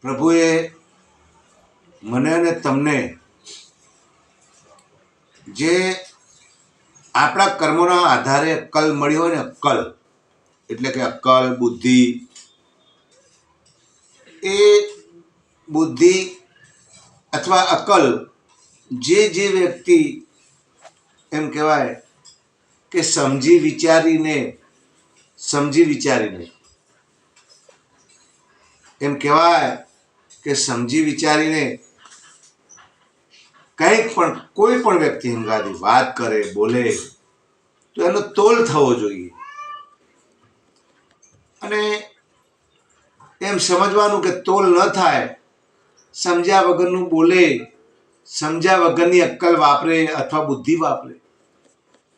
પ્રભુએ મને અને તમને જે આપણા કર્મોના આધારે અક્કલ મળી હોય ને, અક્કલ એટલે કે અક્કલ, બુદ્ધિ, એ બુદ્ધિ અથવા અક્કલ જે વ્યક્તિ એમ કહેવાય કે સમજી વિચારીને એમ કહેવાય કે સમજી વિચારીને કંઈક પણ કોઈ પણ વ્યક્તિ હંગાથી વાત કરે, બોલે, તો એનો તોલ થવો જોઈએ. અને એમ સમજવાનું કે તોલ ન થાય, સમજ્યા વગરનું બોલે, સમજ્યા વગરની અક્કલ વાપરે અથવા બુદ્ધિ વાપરે,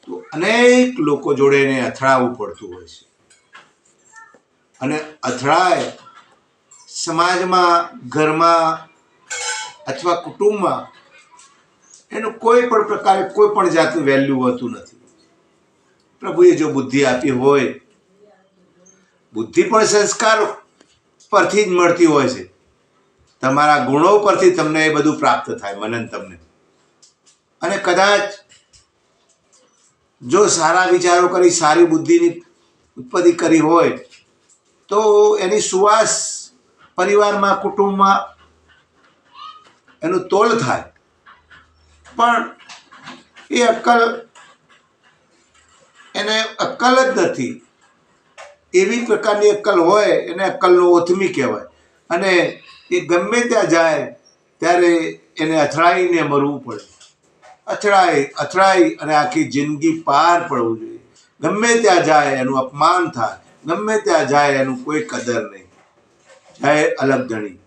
તો અનેક લોકો જોડે એને અથડાવવું પડતું હોય છે. અને અથડાય સમાજમાં, ઘરમાં અથવા કુટુંબમાં, એનું કોઈ પણ પ્રકારે કોઈ પણ જાતનું વેલ્યુ હોતું નથી. પ્રભુએ જો બુદ્ધિ આપી હોય, બુદ્ધિ પણ સંસ્કાર પરથી જ મળતી હોય છે. તમારા ગુણો પરથી તમને એ બધું પ્રાપ્ત થાય, મને તમને. અને કદાચ જો સારા વિચારો કરી, સારી બુદ્ધિની ઉત્પત્તિ કરી હોય, તો એની સુવાસ પરિવારમાં, કુટુંબમાં એનું તોલ થાય. પણ એ અક્કલ, એને અક્કલ જ નથી. એવી પ્રકારની અક્કલ હોય એને અક્કલનો ઓથમી કહેવાય. અને એ ગમે ત્યાં જાય ત્યારે એને અથડાઈને મરવું પડે. અથડાઈ અને આખી જિંદગી પાર પડવું જોઈએ. ગમે ત્યાં જાય એનું અપમાન થાય, ગમે ત્યાં જાય એનું કોઈ કદર નહીં. જય અલગ ધણી.